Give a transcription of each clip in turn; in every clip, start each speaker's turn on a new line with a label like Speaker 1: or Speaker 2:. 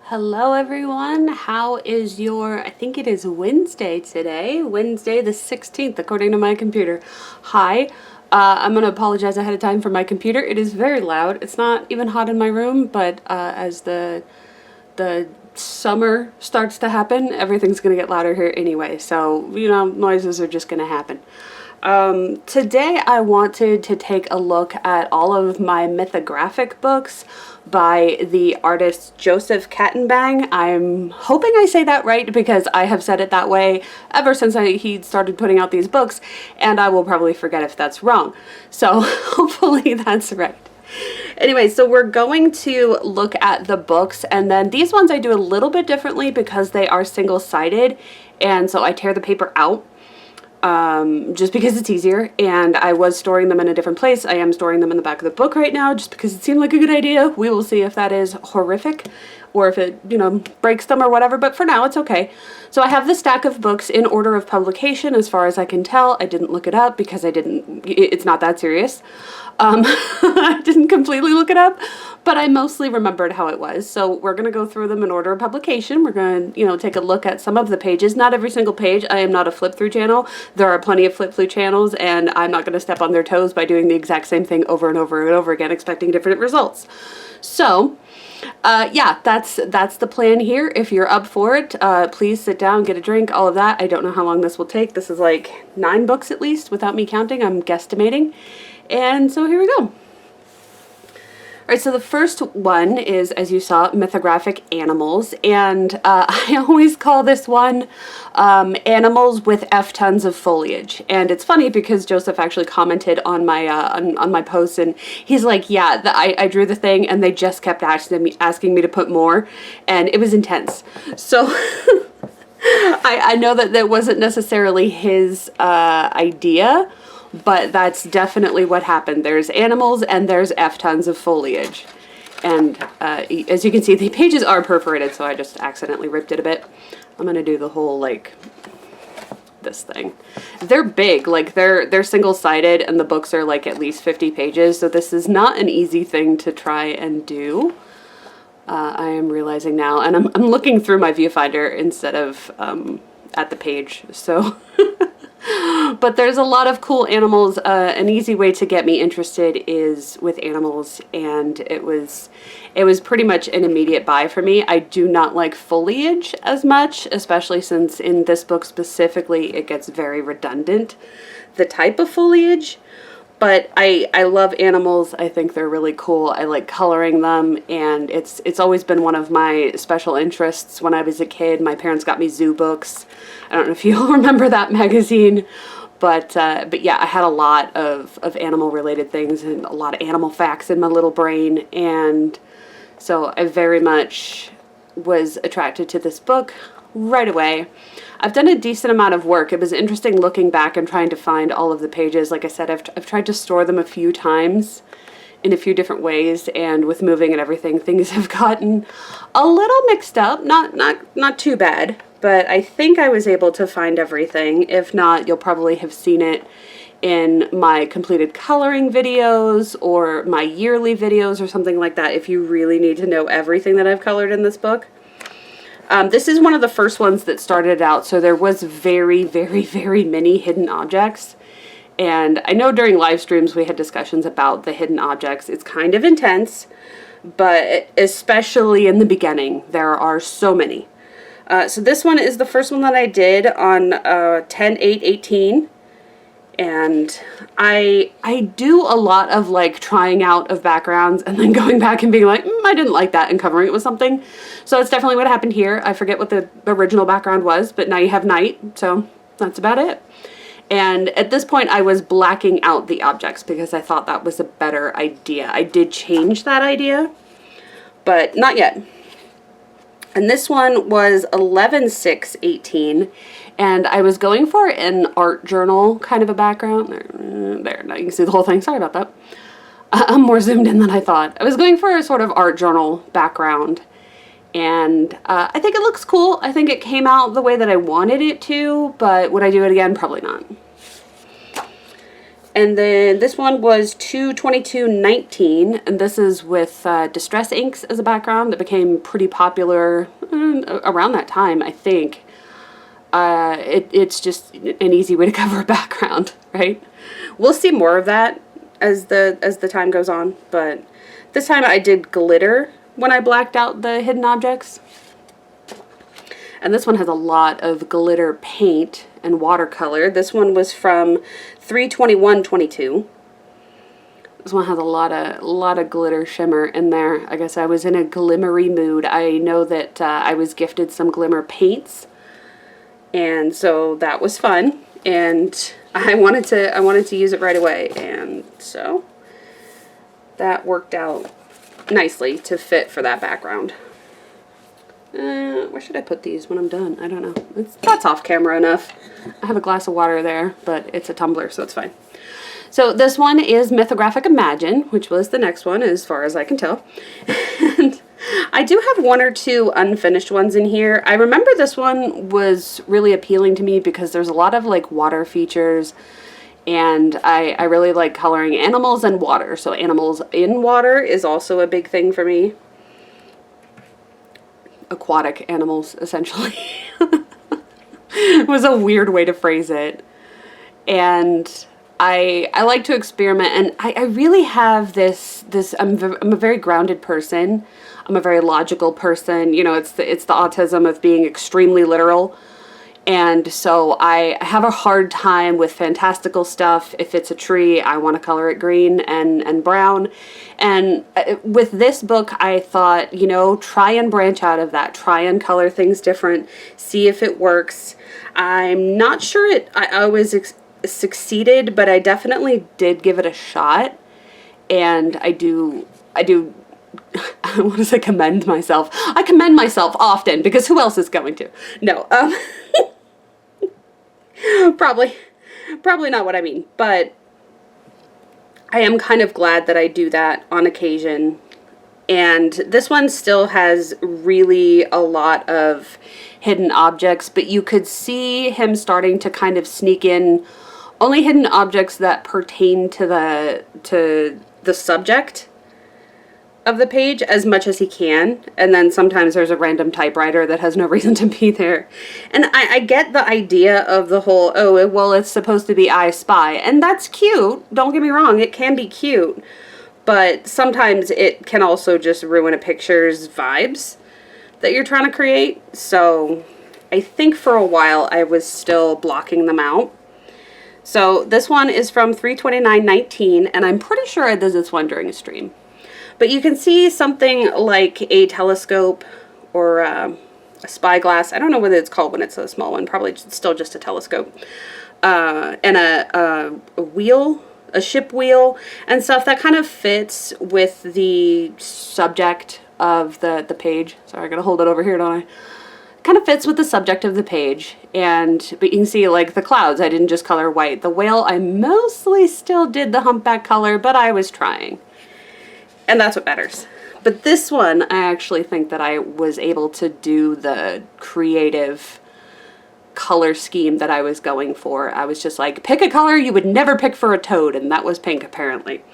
Speaker 1: Hello everyone, how is your, I think it is Wednesday today, Wednesday the 16th according to my computer. Hi, I'm going to apologize ahead of time for my computer. It is very loud. It's not even hot in my room, but as the summer starts to happen, everything's going to get louder here anyway, so, you know, noises are just going to happen. Today I wanted to take a look at all of my mythographic books by the artist Joseph Catimbang. I'm hoping I say that right because I have said it that way ever since he started putting out these books, and I will probably forget if that's wrong. So hopefully that's right. Anyway, so we're going to look at the books, and then these ones I do a little bit differently because they are single-sided, and so I tear the paper out. Just because it's easier, and I was storing them in a different place. I am storing them in the back of the book right now just because it seemed like a good idea. We will see if that is horrific or if it, you know, breaks them or whatever, but for now it's okay. So I have the stack of books in order of publication as far as I can tell. I didn't look it up because it's not that serious. I didn't completely look it up, but I mostly remembered how it was. So we're going to go through them in order of publication. We're going to, you know, take a look at some of the pages. Not every single page. I am not a flip-through channel. There are plenty of flip-through channels, and I'm not going to step on their toes by doing the exact same thing over and over and over again, expecting different results. So, yeah, that's the plan here. If you're up for it, please sit down, get a drink, all of that. I don't know how long this will take. This is like 9 books at least, without me counting. I'm guesstimating. And so here we go. All right, so the first one is, as you saw, Mythographic Animals, and I always call this one Animals with F tons of foliage. And it's funny because Joseph actually commented on my on my post, and he's like, yeah, I drew the thing, and they just kept asking me to put more, and it was intense. So I know that wasn't necessarily his idea, but that's definitely what happened. There's animals and there's F tons of foliage. And as you can see, the pages are perforated, so I just accidentally ripped it a bit. I'm going to do the whole, like, this thing. They're big, like, they're single-sided, and the books are, like, at least 50 pages, so this is not an easy thing to try and do. I am realizing now, and I'm looking through my viewfinder instead of at the page, so... But there's a lot of cool animals. An easy way to get me interested is with animals, and it was pretty much an immediate buy for me. I do not like foliage as much, especially since in this book specifically it gets very redundant, the type of foliage. But I love animals. I think they're really cool. I like coloring them, and it's always been one of my special interests. When I was a kid, my parents got me zoo books. I don't know if you'll remember that magazine, but yeah, I had a lot of animal related things and a lot of animal facts in my little brain, and so I very much was attracted to this book right away. I've done a decent amount of work. It was interesting looking back and trying to find all of the pages. Like I said, I've tried to store them a few times in a few different ways, and with moving and everything, things have gotten a little mixed up. Not too bad, but I think I was able to find everything. If not, you'll probably have seen it in my completed coloring videos or my yearly videos or something like that if you really need to know everything that I've colored in this book. This is one of the first ones that started out, so there was very, very, very many hidden objects. And I know during live streams we had discussions about the hidden objects. It's kind of intense, but especially in the beginning, there are so many. So this one is the first one that I did on 10/8/18. And I do a lot of, like, trying out of backgrounds and then going back and being like, I didn't like that, and covering it with something. So that's definitely what happened here. I forget what the original background was, but now you have night, so that's about it. And at this point I was blacking out the objects because I thought that was a better idea. I did change that idea, but not yet. And this one was 11/6/18, and I was going for an art journal kind of a background. There, now you can see the whole thing. Sorry about that. I'm more zoomed in than I thought. I was going for a sort of art journal background, and I think it looks cool. I think it came out the way that I wanted it to, but would I do it again? Probably not. And then this one was 2/22/19, and this is with Distress inks as a background that became pretty popular around that time, I think. It's just an easy way to cover a background, right? We'll see more of that as the time goes on, but this time I did glitter when I blacked out the hidden objects. And this one has a lot of glitter paint and watercolor. This one was from 3/21/22. This one has a lot of glitter shimmer in there. I guess I was in a glimmery mood. I know that I was gifted some glimmer paints, and so that was fun. And I wanted to use it right away, and so that worked out nicely to fit for that background. Where should I put these when I'm done? I don't know. That's off camera enough. I have a glass of water there, but it's a tumbler, so it's fine. So this one is Mythographic Imagine, which was the next one as far as I can tell. And I do have one or two unfinished ones in here. I remember this one was really appealing to me because there's a lot of like water features, and I really like coloring animals and water. So animals in water is also a big thing for me. Aquatic animals, essentially. It was a weird way to phrase it. And I like to experiment, and I really have this I'm a very grounded person. I'm a very logical person. You know, it's the autism of being extremely literal. And so I have a hard time with fantastical stuff. If it's a tree, I want to color it green and brown. And with this book, I thought, you know, try and branch out of that. Try and color things different. See if it works. I'm not sure I always succeeded, but I definitely did give it a shot. And I do I want to say commend myself. I commend myself often, because who else is going to? No, probably not what I mean, but I am kind of glad that I do that on occasion. And this one still has really a lot of hidden objects, but you could see him starting to kind of sneak in only hidden objects that pertain to the subject of the page as much as he can, and then sometimes there's a random typewriter that has no reason to be there. And I get the idea of the whole, oh, well, it's supposed to be I Spy, and that's cute, don't get me wrong, it can be cute, but sometimes it can also just ruin a picture's vibes that you're trying to create. So I think for a while I was still blocking them out. So this one is from 3/29/19, and I'm pretty sure I did this one during a stream. But you can see something like a telescope or a spyglass. I don't know what it's called when it's a small one. Probably still just a telescope. And a wheel, a ship wheel, and stuff that kind of fits with the subject of the page. Sorry, I gotta hold it over here, don't I? Kind of fits with the subject of the page. But you can see like the clouds, I didn't just color white. The whale, I mostly still did the humpback color, but I was trying. And that's what matters. But this one, I actually think that I was able to do the creative color scheme that I was going for. I was just like, pick a color you would never pick for a toad, and that was pink, apparently.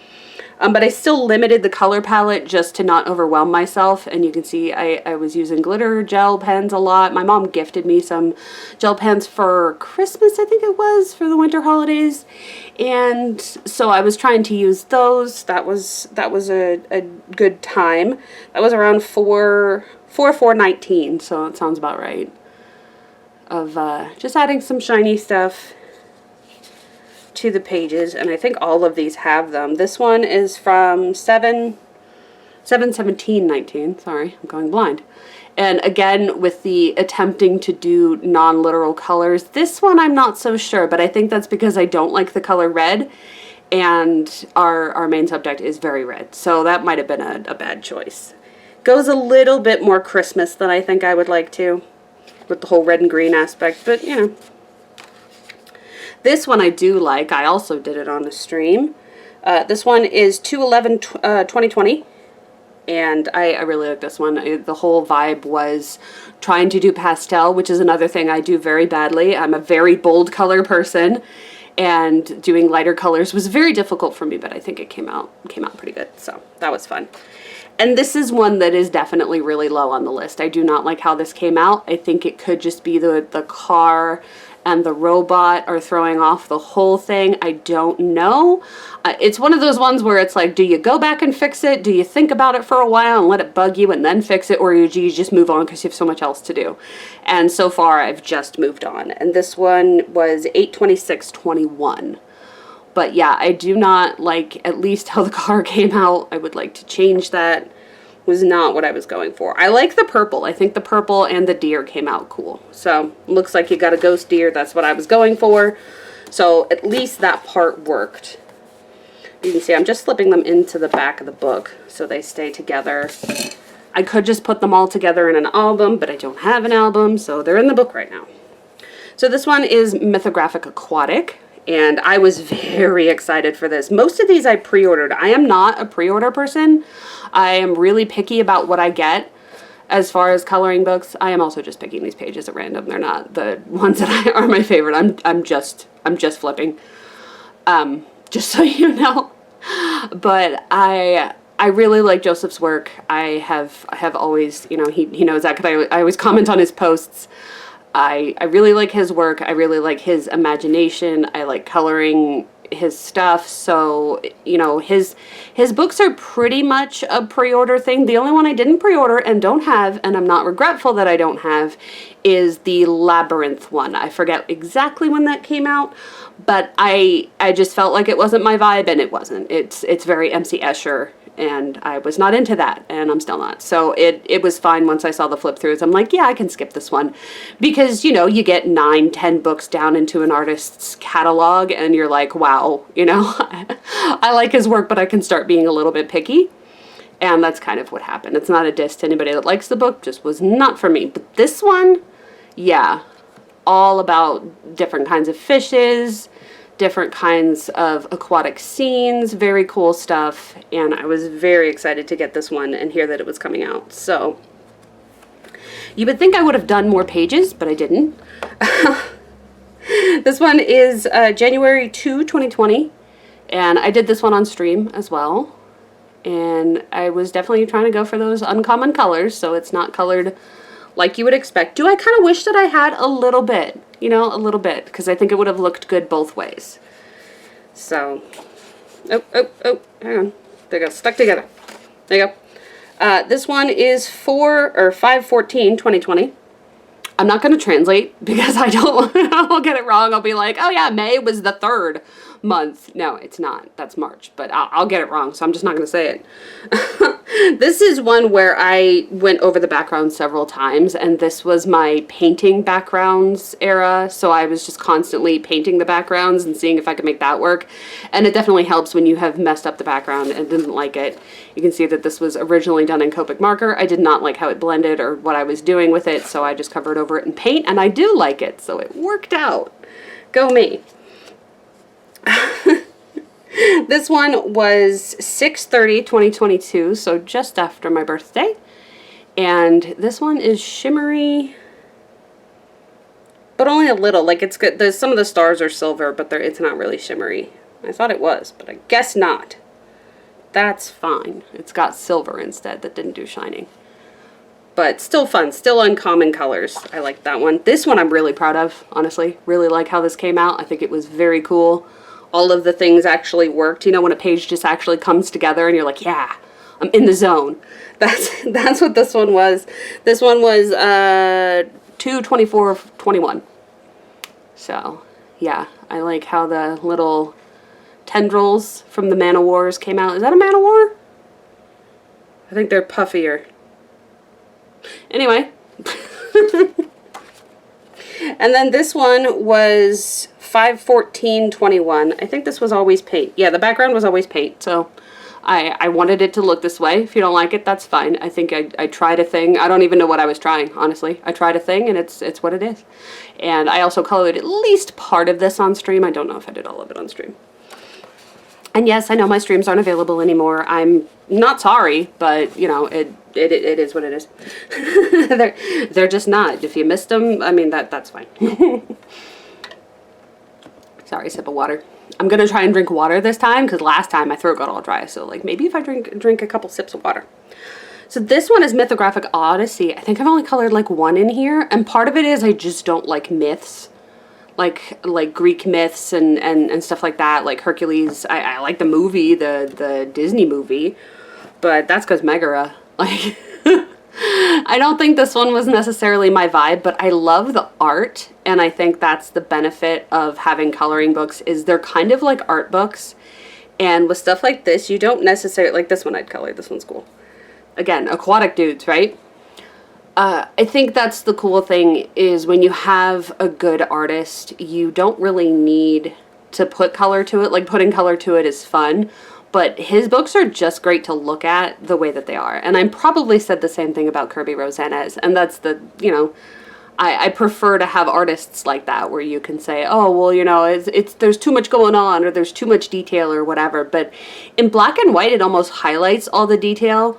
Speaker 1: But I still limited the color palette just to not overwhelm myself. And you can see I was using glitter gel pens a lot. My mom gifted me some gel pens for Christmas, I think it was, for the winter holidays. And so I was trying to use those. That was a good time. That was around 4/4/19, so it sounds about right. Of just adding some shiny stuff to the pages, and I think all of these have them. This one is from 7/17/19. Sorry, I'm going blind. And again, with the attempting to do non-literal colors. This one I'm not so sure, but I think that's because I don't like the color red, and our main subject is very red, so that might have been a bad choice. Goes a little bit more Christmas than I think I would like to, with the whole red and green aspect, but you know. This one I do like. I also did it on a stream. This one is 2/11/2020, and I really like this one. The whole vibe was trying to do pastel, which is another thing I do very badly. I'm a very bold color person, and doing lighter colors was very difficult for me, but I think it came out pretty good. So that was fun. And this is one that is definitely really low on the list. I do not like how this came out. I think it could just be the car and the robot are throwing off the whole thing. I don't know. It's one of those ones where it's like, do you go back and fix it? Do you think about it for a while and let it bug you and then fix it? Or do you just move on because you have so much else to do? And so far, I've just moved on. And this one was 8/26/21. But yeah, I do not like at least how the car came out. I would like to change that. Was not what I was going for. I like the purple. I think the purple and the deer came out cool. So looks like you got a ghost deer. That's what I was going for. So at least that part worked. You can see I'm just slipping them into the back of the book so they stay together. I could just put them all together in an album, but I don't have an album, so they're in the book right now. So this one is Mythographic Aquatic. And I was very excited for this. Most of these I pre-ordered. I am not a pre-order person. I am really picky about what I get as far as coloring books. I am also just picking these pages at random. They're not the ones that are my favorite. I'm just flipping. Just so you know. But I really like Joseph's work. I have always, you know, he knows that because I always comment on his posts. I really like his work. I really like his imagination. I like coloring his stuff. So, you know, his books are pretty much a pre-order thing. The only one I didn't pre-order and don't have, and I'm not regretful that I don't have, is the Labyrinth one. I forget exactly when that came out, but I just felt like it wasn't my vibe, and it wasn't. It's very MC Escher, and I was not into that, and I'm still not. So it was fine once I saw the flip throughs. I'm like, yeah, I can skip this one. Because, you know, you get 9, 10 books down into an artist's catalog, and you're like, wow, you know, I like his work, but I can start being a little bit picky. And that's kind of what happened. It's not a diss to anybody that likes the book, just was not for me. But this one, yeah, all about different kinds of fishes, different kinds of aquatic scenes, very cool stuff, and I was very excited to get this one and hear that it was coming out. So you would think I would have done more pages, but I didn't. This one is January 2, 2020, and I did this one on stream as well, and I was definitely trying to go for those uncommon colors, so it's not colored like you would expect. Do I kind of wish that I had a little bit, you know, a little bit, because I think it would have looked good both ways. So, oh, hang on. They got stuck together. There you go. This one is 5/14/2020. I'm not going to translate because I'll get it wrong. I'll be like, oh yeah, May was the 3rd month. No, it's not. That's March, but I'll get it wrong, so I'm just not going to say it. This is one where I went over the background several times, and this was my painting backgrounds era, so I was just constantly painting the backgrounds and seeing if I could make that work, and it definitely helps when you have messed up the background and didn't like it. You can see that this was originally done in Copic marker. I did not like how it blended or what I was doing with it, so I just covered over it in paint, and I do like it, so it worked out. Go me. This one was 6/30/2022, so just after my birthday. And this one is shimmery, but only a little. Like, it's good. Some of the stars are silver, but it's not really shimmery. I thought it was, but I guess not. That's fine. It's got silver instead that didn't do shining. But still fun, still uncommon colors. I like that one. This one I'm really proud of, honestly. Really like how this came out. I think it was very cool. All of the things actually worked. You know, when a page just actually comes together and you're like, yeah, I'm in the zone. That's what this one was. This one was 2/24/21. So, yeah, I like how the little tendrils from the Man O' Wars came out. Is that a Man O' War? I think they're puffier. Anyway. And then this one was 5/14/21. I think this was always paint. Yeah, the background was always paint, so I wanted it to look this way. If you don't like it, that's fine. I think I tried a thing. I don't even know what I was trying, honestly. I tried a thing, and it's what it is. And I also colored at least part of this on stream. I don't know if I did all of it on stream. And yes, I know my streams aren't available anymore. I'm not sorry, but, you know, it is what it is. they're just not. If you missed them, I mean, that's fine. Sorry, sip of water. I'm gonna try and drink water this time because last time my throat got all dry. So like maybe if I drink a couple sips of water. So this one is Mythographic Odyssey. I think I've only colored like one in here, and part of it is I just don't like myths, like Greek myths and stuff like that, like Hercules. I like the movie, the Disney movie, but that's because Megara. Like, I don't think this one was necessarily my vibe, but I love the art, and I think that's the benefit of having coloring books is they're kind of like art books, and with stuff like this, you don't necessarily, like this one I'd color, this one's cool. Again, aquatic dudes, right? I think that's the cool thing is when you have a good artist, you don't really need to put color to it. Like putting color to it is fun, but his books are just great to look at the way that they are. And I probably said the same thing about Kirby Rosanez, and that's the, you know, I prefer to have artists like that where you can say, oh, well, you know, it's there's too much going on or there's too much detail or whatever. But in black and white, it almost highlights all the detail,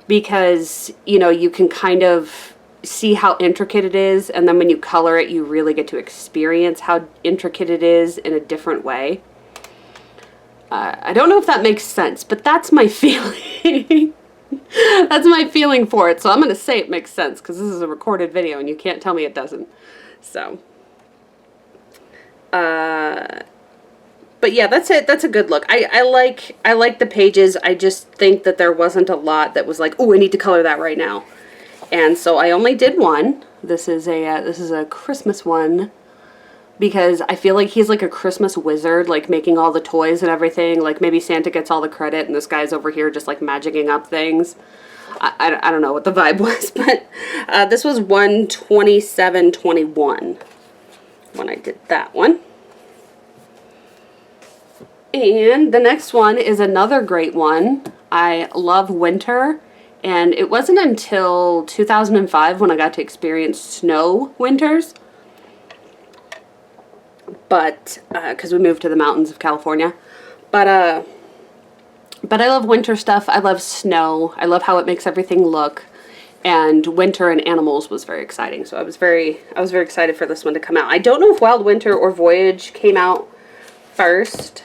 Speaker 1: because, you know, you can kind of see how intricate it is, and then when you color it, you really get to experience how intricate it is in a different way. I don't know if that makes sense, but that's my feeling. That's my feeling for it, so I'm going to say it makes sense, because this is a recorded video, and you can't tell me it doesn't. So, but yeah, that's it. That's a good look. I like the pages. I just think that there wasn't a lot that was like, oh, I need to color that right now. And so I only did one. This is a Christmas one, because I feel like he's like a Christmas wizard, like making all the toys and everything. Like maybe Santa gets all the credit and this guy's over here just like magicking up things. I don't know what the vibe was, but this was 1/27/21 when I did that one. And the next one is another great one. I love winter, and it wasn't until 2005 when I got to experience snow winters. But, because we moved to the mountains of California. But I love winter stuff. I love snow. I love how it makes everything look. And winter and animals was very exciting. So I was very excited for this one to come out. I don't know if Wild Winter or Voyage came out first.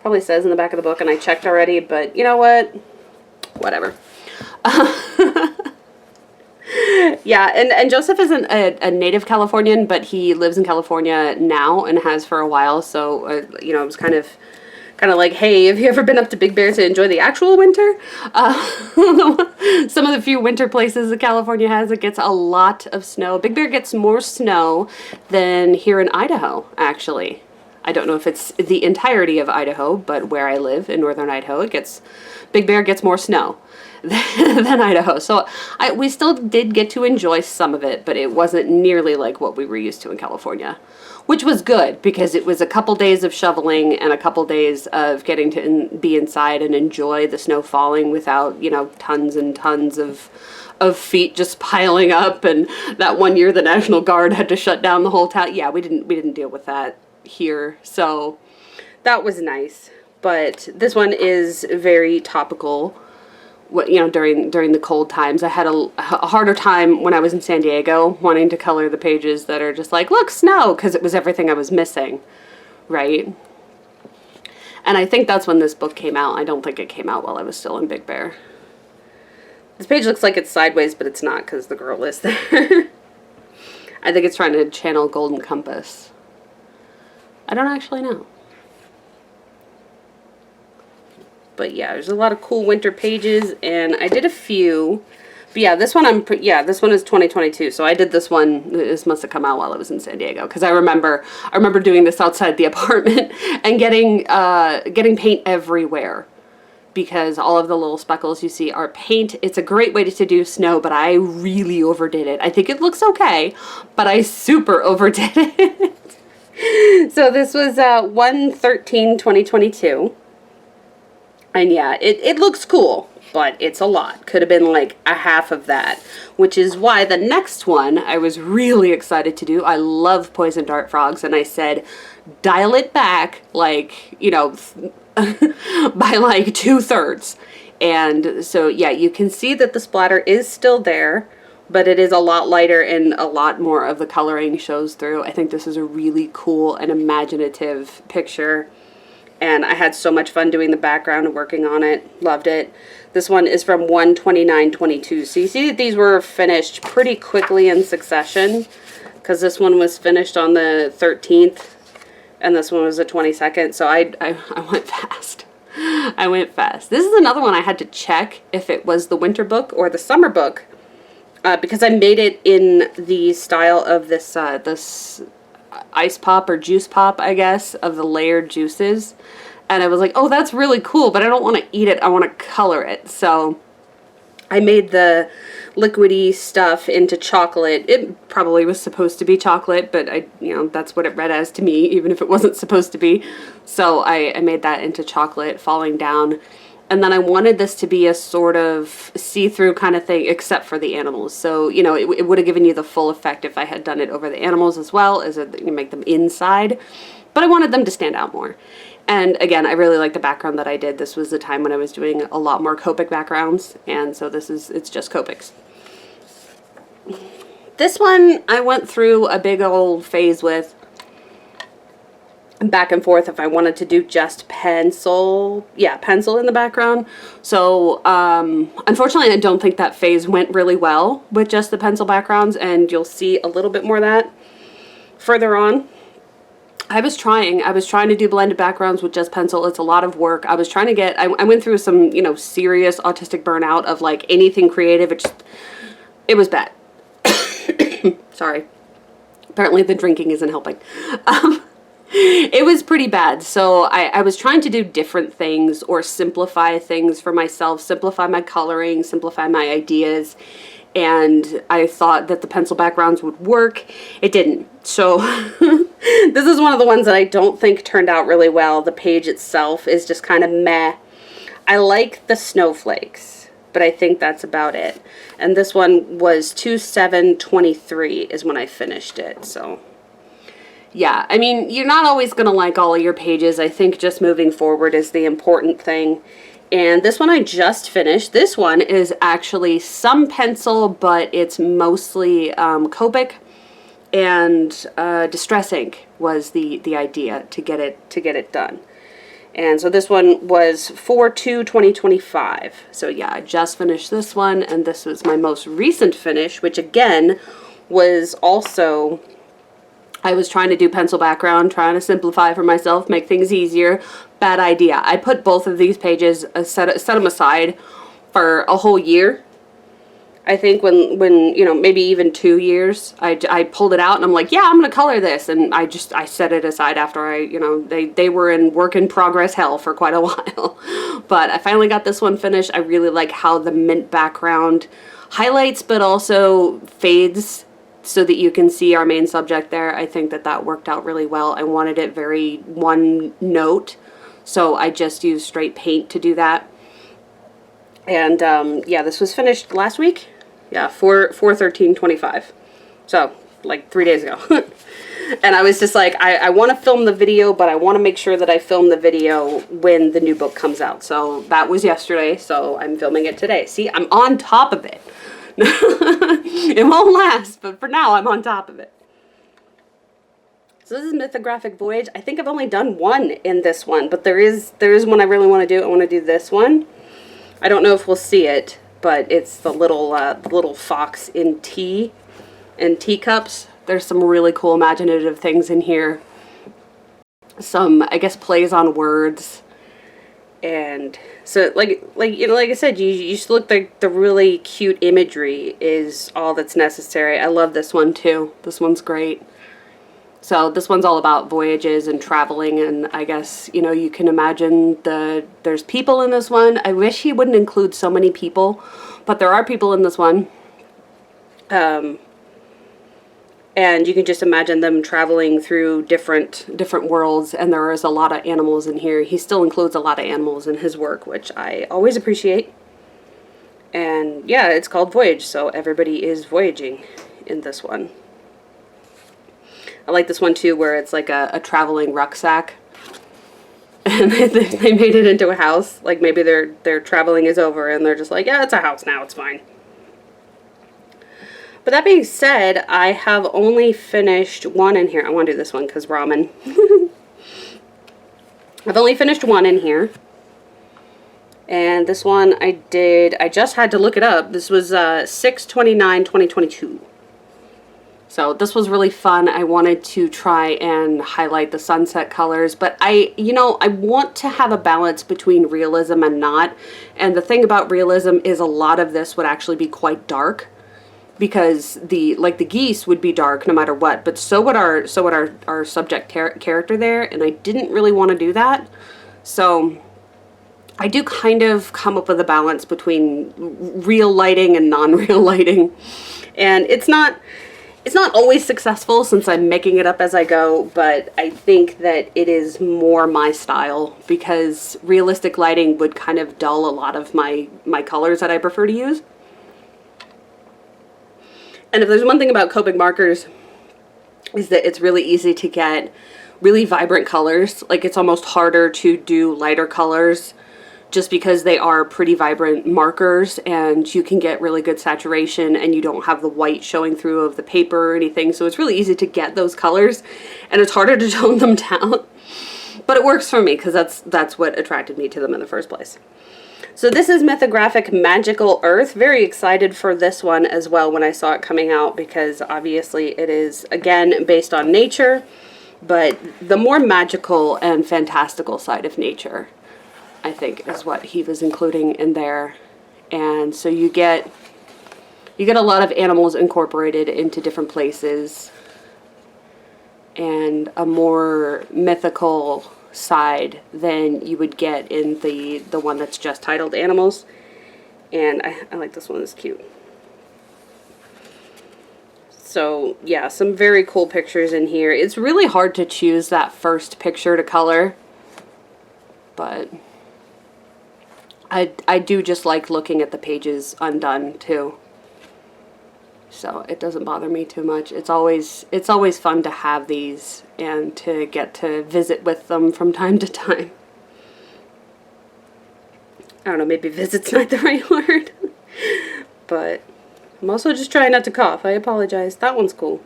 Speaker 1: Probably says in the back of the book, and I checked already, but you know what? Whatever. Yeah, and Joseph isn't a native Californian, but he lives in California now and has for a while, so, you know, it was kind of like, hey, have you ever been up to Big Bear to enjoy the actual winter? Some of the few winter places that California has, it gets a lot of snow. Big Bear gets more snow than here in Idaho, actually. I don't know if it's the entirety of Idaho, but where I live in northern Idaho, Big Bear gets more snow than Idaho. So we still did get to enjoy some of it, but it wasn't nearly like what we were used to in California, which was good because it was a couple days of shoveling and a couple days of getting to be inside and enjoy the snow falling without, you know, tons and tons of feet just piling up. And that one year the National Guard had to shut down the whole town. Yeah, we didn't deal with that here, so that was nice. But this one is very topical. What, you know, during the cold times, I had a harder time when I was in San Diego wanting to color the pages that are just like, look, snow, because it was everything I was missing, right? And I think that's when this book came out. I don't think it came out while I was still in Big Bear. This page looks like it's sideways, but it's not because the girl is there. I think it's trying to channel Golden Compass. I don't actually know. But yeah, there's a lot of cool winter pages, and I did a few. But yeah, this one this one is 2022. So I did this one. This must have come out while I was in San Diego, because I remember doing this outside the apartment and getting paint everywhere, because all of the little speckles you see are paint. It's a great way to do snow, but I really overdid it. I think it looks okay, but I super overdid it. So this was 1/13/2022. And yeah, it looks cool, but it's a lot. Could have been like a half of that, which is why the next one I was really excited to do. I love poison dart frogs, and I said, dial it back, like, you know, by like 2/3. And so, yeah, you can see that the splatter is still there, but it is a lot lighter and a lot more of the coloring shows through. I think this is a really cool and imaginative picture, and I had so much fun doing the background and working on it. Loved it. This one is from 1/29/22. So you see that these were finished pretty quickly in succession, because this one was finished on the 13th and this one was the 22nd. So I went fast. I went fast. This is another one I had to check if it was the winter book or the summer book, because I made it in the style of this this ice pop or juice pop, I guess, of the layered juices. And I was like, oh, that's really cool, but I don't want to eat it. I want to color it. So I made the liquidy stuff into chocolate. It probably was supposed to be chocolate, but that's what it read as to me, even if it wasn't supposed to be. So I made that into chocolate falling down. And then I wanted this to be a sort of see-through kind of thing, except for the animals. So, it would have given you the full effect if I had done it over the animals as well, as you make them inside. But I wanted them to stand out more. And again, I really like the background that I did. This was the time when I was doing a lot more Copic backgrounds. And so it's just Copics. This one I went through a big old phase with, back and forth, if I wanted to do just pencil in the background. So unfortunately, I don't think that phase went really well with just the pencil backgrounds, and you'll see a little bit more of that further on. I was trying to do blended backgrounds with just pencil. It's a lot of work. I was trying to get, I went through some, serious autistic burnout of like anything creative. It was bad. Sorry. Apparently the drinking isn't helping. It was pretty bad. So I was trying to do different things or simplify things for myself, simplify my coloring, simplify my ideas. And I thought that the pencil backgrounds would work. It didn't. So this is one of the ones that I don't think turned out really well. The page itself is just kind of meh. I like the snowflakes, but I think that's about it. And this one was 2/7/23 is when I finished it. So yeah, I mean, you're not always going to like all of your pages. I think just moving forward is the important thing. And this one I just finished. This one is actually some pencil, but it's mostly Copic, and Distress ink was the idea to get it done. And so this one was 4/2/2025. So yeah, I just finished this one, and this was my most recent finish, which again was also, I was trying to do pencil background, trying to simplify for myself, make things easier. Bad idea. I put both of these pages, set them aside for a whole year. I think when maybe even 2 years, I pulled it out and I'm like, yeah, I'm going to color this. And I set it aside after they were in work in progress hell for quite a while. But I finally got this one finished. I really like how the mint background highlights, but also fades, so that you can see our main subject there. I think that worked out really well. I wanted it very one note, so I just used straight paint to do that. And yeah, this was finished last week. Yeah, 4/13/25. So like 3 days ago. And I was just like, I want to film the video, but I want to make sure that I film the video when the new book comes out. So that was yesterday, so I'm filming it today. See, I'm on top of it. It won't last, but for now I'm on top of it. So this is Mythographic Voyage. I think I've only done one in this one, but there is one I really want to do. I want to do this one. I don't know if we'll see it, but it's the little fox in tea and teacups. There's some really cool imaginative things in here. Some, I guess, plays on words. And so, like I said, you just look like the really cute imagery is all that's necessary. I love this one too. This one's great. So this one's all about voyages and traveling, and I guess, you can imagine there's people in this one. I wish he wouldn't include so many people, but there are people in this one. And you can just imagine them traveling through different worlds, and there is a lot of animals in here. He still includes a lot of animals in his work, which I always appreciate. And yeah, it's called Voyage, so everybody is voyaging in this one. I like this one too, where it's like a traveling rucksack. And they made it into a house. Like maybe their traveling is over and they're just like, yeah, it's a house now, it's fine. But that being said, I have only finished one in here. I want to do this one because ramen. I've only finished one in here. And this one I just had to look it up. This was 6/29/2022. So this was really fun. I wanted to try and highlight the sunset colors, but I want to have a balance between realism and not. And the thing about realism is a lot of this would actually be quite dark, because the geese would be dark no matter what, but so would our subject character there, and I didn't really want to do that. So I do kind of come up with a balance between real lighting and non-real lighting. And it's not always successful since I'm making it up as I go, but I think that it is more my style, because realistic lighting would kind of dull a lot of my colors that I prefer to use. And if there's one thing about Copic markers, is that it's really easy to get really vibrant colors. Like, it's almost harder to do lighter colors just because they are pretty vibrant markers, and you can get really good saturation and you don't have the white showing through of the paper or anything. So it's really easy to get those colors, and it's harder to tone them down. But it works for me because that's what attracted me to them in the first place. So this is Mythographic Magical Earth. Very excited for this one as well when I saw it coming out, because obviously it is, again, based on nature, but the more magical and fantastical side of nature, I think, is what he was including in there. And so you get a lot of animals incorporated into different places, and a more mythical side than you would get in the one that's just titled Animals. And I like this one. It's cute. So yeah, some very cool pictures in here. It's really hard to choose that first picture to color, but I do just like looking at the pages undone too. So it doesn't bother me too much. It's always fun to have these and to get to visit with them from time to time. I don't know, maybe visit's not the right word. But I'm also just trying not to cough. I apologize. That one's cool.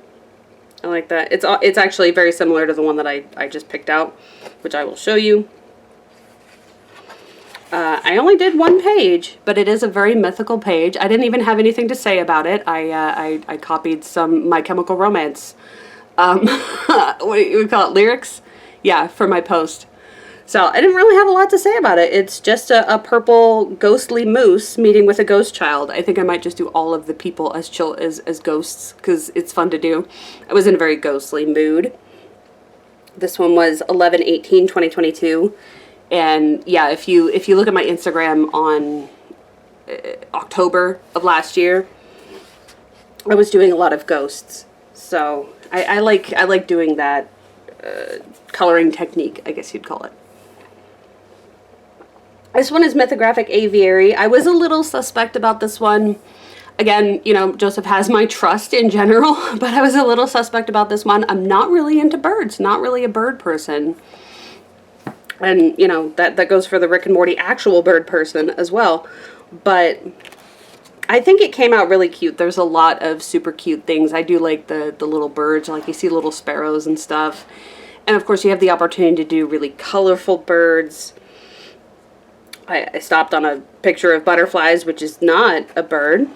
Speaker 1: I like that. It's actually very similar to the one that I just picked out, which I will show you. I only did one page, but it is a very mythical page. I didn't even have anything to say about it. I copied some My Chemical Romance, what do you call it, lyrics? Yeah, for my post. So I didn't really have a lot to say about it. It's just a purple ghostly moose meeting with a ghost child. I think I might just do all of the people as ghosts, because it's fun to do. I was in a very ghostly mood. This one was 11/18/2022. And yeah, if you look at my Instagram on October of last year, I was doing a lot of ghosts. So I like doing that coloring technique, I guess you'd call it. This one is Mythographic Aviary. I was a little suspect about this one. Again, you know, Joseph has my trust in general, but I was a little suspect about this one. I'm not really into birds, not really a bird person. And, you know, that goes for the Rick and Morty actual bird person as well. But I think it came out really cute. There's a lot of super cute things. I do like the little birds. Like, you see little sparrows and stuff. And, of course, you have the opportunity to do really colorful birds. I stopped on a picture of butterflies, which is not a bird.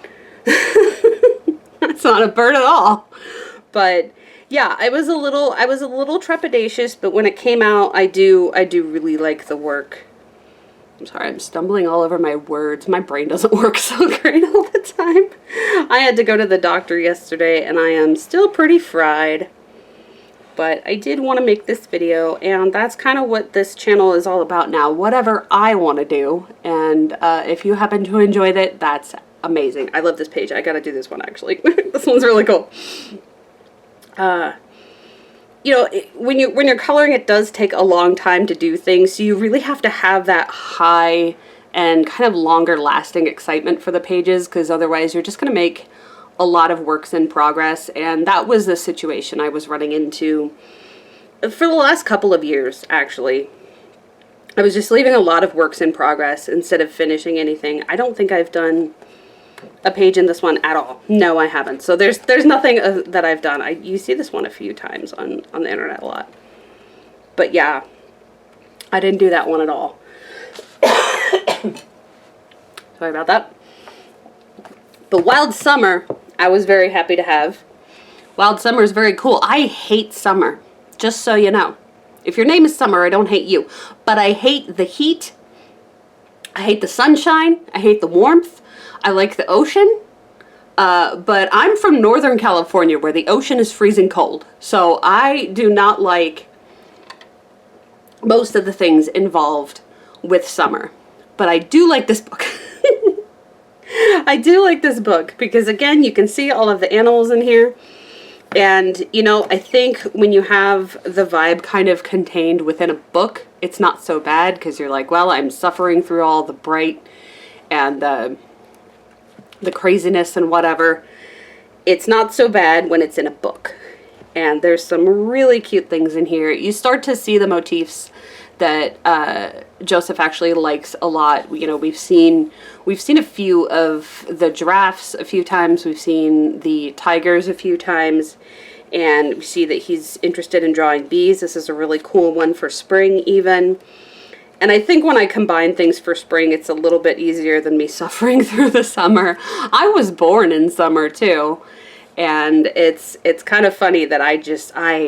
Speaker 1: It's not a bird at all. But yeah, I was a little trepidatious, but when it came out, I do really like the work. I'm sorry, I'm stumbling all over my words. My brain doesn't work so great all the time. I had to go to the doctor yesterday, and I am still pretty fried. But I did want to make this video, and that's kind of what this channel is all about now. Whatever I want to do, and if you happen to enjoy it, that's amazing. I love this page. I gotta do this one, actually. This one's really cool. You know, when you're coloring, it does take a long time to do things, so you really have to have that high and kind of longer lasting excitement for the pages, because otherwise you're just going to make a lot of works in progress. And that was the situation I was running into for the last couple of years, actually. I was just leaving a lot of works in progress instead of finishing anything. I don't think I've done a page in this one at all. No, I haven't. So there's nothing that I've done. You see this one a few times on the internet a lot. But yeah, I didn't do that one at all. Sorry about that. But Wild Summer, I was very happy to have. Wild Summer is very cool. I hate summer, just so you know. If your name is Summer, I don't hate you. But I hate the heat. I hate the sunshine. I hate the warmth. I like the ocean. But I'm from Northern California where the ocean is freezing cold. So I do not like most of the things involved with summer. But I do like this book. I do like this book because, again, you can see all of the animals in here. And, you know, I think when you have the vibe kind of contained within a book, it's not so bad because you're like, well, I'm suffering through all the bright and the craziness and whatever. It's not so bad when it's in a book. And there's some really cute things in here. You start to see the motifs that Joseph actually likes a lot. You know, we've seen a few of the giraffes a few times. We've seen the tigers a few times. And we see that he's interested in drawing bees. This is a really cool one for spring even. And I think when I combine things for spring, it's a little bit easier than me suffering through the summer. I was born in summer too. And it's kind of funny that I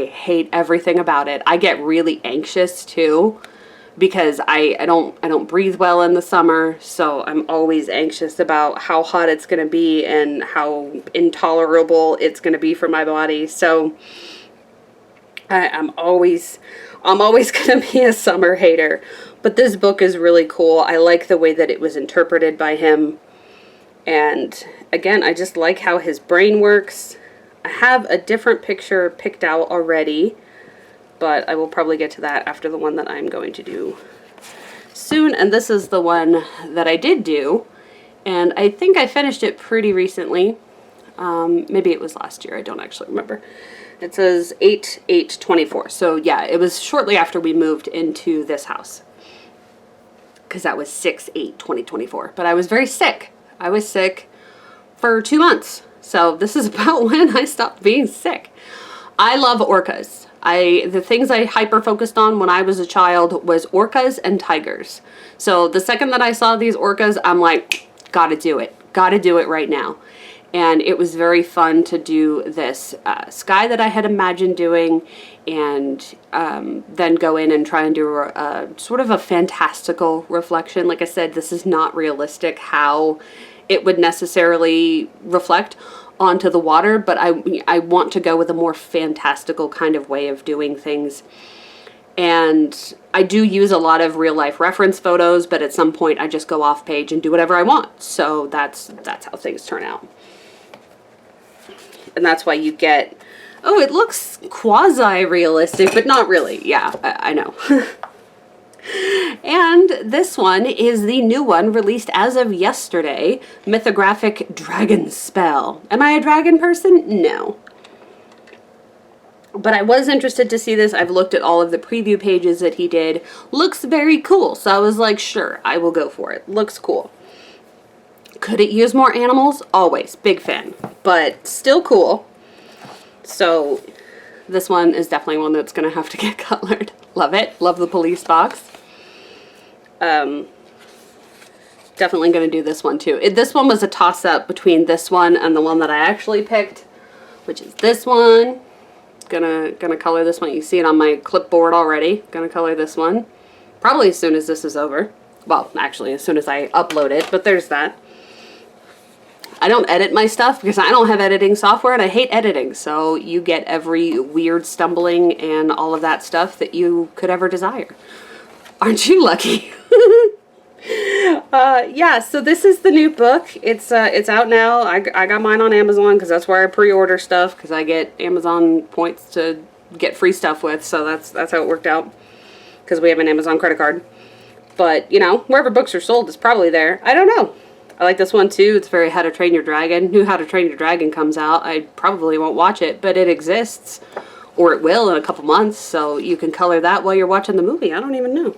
Speaker 1: hate everything about it. I get really anxious too because I don't breathe well in the summer, so I'm always anxious about how hot it's going to be and how intolerable it's going to be for my body. So I'm always going to be a summer hater. But this book is really cool. I like the way that it was interpreted by him. And again, I just like how his brain works. I have a different picture picked out already, but I will probably get to that after the one that I'm going to do soon. And this is the one that I did do, and I think I finished it pretty recently. Maybe it was last year. I don't actually remember. It says 8/8/24. So yeah, it was shortly after we moved into this house, because that was 6/8/2024. But I was very sick. I was sick for 2 months. So this is about when I stopped being sick. I love orcas. The things I hyper-focused on when I was a child was orcas and tigers. So the second that I saw these orcas, I'm like, gotta do it. Gotta do it right now. And it was very fun to do this sky that I had imagined doing, and then go in and try and do sort of a fantastical reflection. Like I said, this is not realistic how it would necessarily reflect onto the water, but I want to go with a more fantastical kind of way of doing things. And I do use a lot of real life reference photos, but at some point I just go off page and do whatever I want. So that's how things turn out. And that's why you get, oh, it looks quasi-realistic, but not really. Yeah, I know. And this one is the new one released as of yesterday, Mythographic Dragon Spell. Am I a dragon person? No. But I was interested to see this. I've looked at all of the preview pages that he did. Looks very cool. So I was like, sure, I will go for it. Looks cool. Could it use more animals? Always. Big fan. But still cool. So this one is definitely one that's going to have to get colored. Love it. Love the police box. Definitely going to do this one too. This one was a toss-up between this one and the one that I actually picked, which is this one. Gonna color this one. You see it on my clipboard already. Gonna color this one. Probably as soon as this is over. Well, actually, as soon as I upload it, but there's that. I don't edit my stuff because I don't have editing software and I hate editing. So you get every weird stumbling and all of that stuff that you could ever desire. Aren't you lucky? Yeah, so this is the new book. It's out now. I got mine on Amazon because that's where I pre-order stuff, because I get Amazon points to get free stuff with. So that's how it worked out, because we have an Amazon credit card. But, you know, wherever books are sold, it's probably there. I don't know. I like this one too. It's very How to Train Your Dragon. New How to Train Your Dragon comes out. I probably won't watch it, but it exists. Or it will in a couple months, so you can color that while you're watching the movie. I don't even know.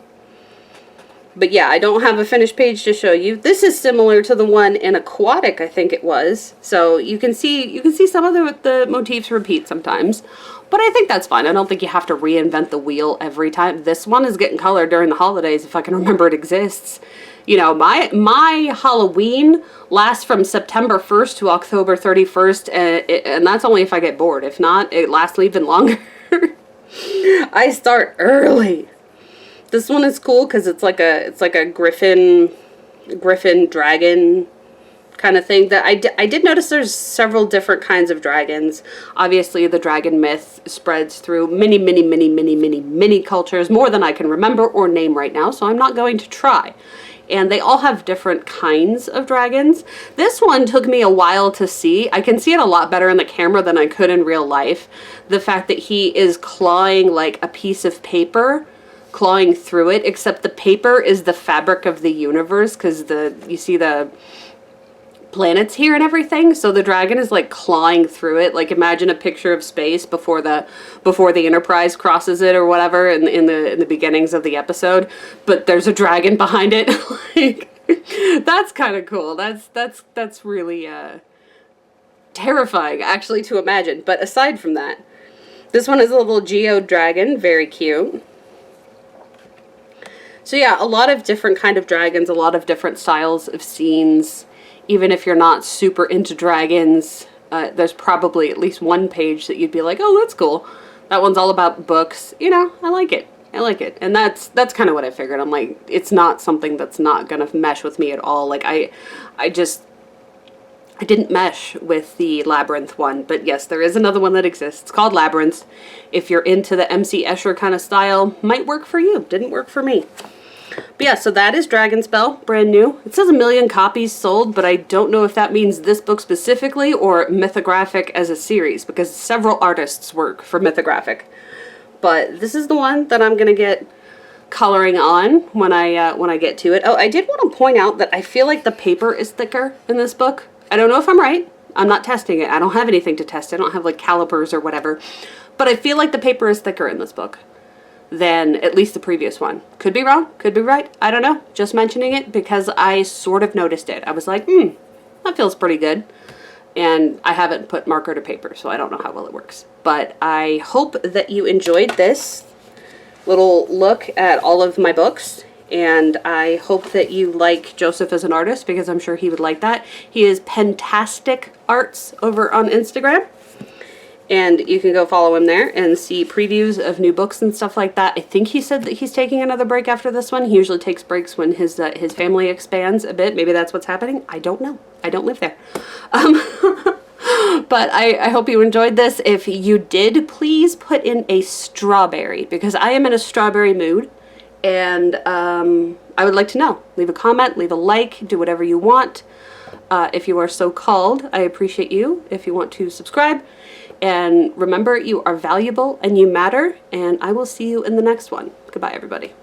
Speaker 1: But yeah, I don't have a finished page to show you. This is similar to the one in Aquatic, I think it was. So you can see some of the motifs repeat sometimes. But I think that's fine. I don't think you have to reinvent the wheel every time. This one is getting colored during the holidays, if I can remember it exists. You know, my Halloween lasts from September 1st to October 31st, and that's only if I get bored. If not, it lasts even longer. I start early. This one is cool because it's like a griffin dragon kind of thing. That I did notice there's several different kinds of dragons. Obviously, the dragon myth spreads through many cultures, more than I can remember or name right now, so I'm not going to try. And they all have different kinds of dragons. This one took me a while to see. I can see it a lot better in the camera than I could in real life. The fact that he is clawing like a piece of paper, clawing through it, except the paper is the fabric of the universe, because you see the planets here and everything, so the dragon is like clawing through it. Like, imagine a picture of space before the Enterprise crosses it or whatever in the beginnings of the episode, but there's a dragon behind it. Like, that's kind of cool. That's really terrifying actually to imagine. But aside from that, this one is a little geode dragon, very cute. So yeah, a lot of different kind of dragons, a lot of different styles of scenes. Even if you're not super into dragons, there's probably at least one page that you'd be like, oh, that's cool. That one's all about books. You know, I like it. I like it. And that's kind of what I figured. I'm like, it's not something that's not going to mesh with me at all. Like, I didn't mesh with the Labyrinth one. But yes, there is another one that exists. It's called Labyrinth. If you're into the MC Escher kind of style, might work for you. Didn't work for me. But yeah, so that is Dragonspell, brand new. It says 1 million copies sold, but I don't know if that means this book specifically or Mythographic as a series, because several artists work for Mythographic. But this is the one that I'm gonna get coloring on when I get to it. Oh, I did want to point out that I feel like the paper is thicker in this book. I don't know if I'm right. I'm not testing it. I don't have anything to test. I don't have like calipers or whatever. But I feel like the paper is thicker in this book than at least the previous one. Could be wrong, could be right, I don't know. Just mentioning it because I sort of noticed it. I was like, that feels pretty good. And I haven't put marker to paper, so I don't know how well it works. But I hope that you enjoyed this little look at all of my books. And I hope that you like Joseph as an artist, because I'm sure he would like that. He is Pentastic Arts over on Instagram. And you can go follow him there and see previews of new books and stuff like that. I think he said that he's taking another break after this one. He usually takes breaks when his family expands a bit. Maybe that's what's happening. I don't know. I don't live there. But I hope you enjoyed this. If you did, please put in a strawberry, because I am in a strawberry mood. And I would like to know. Leave a comment, leave a like, do whatever you want. If you are so called, I appreciate you. If you want to subscribe. And remember, you are valuable and you matter, and I will see you in the next one. Goodbye, everybody.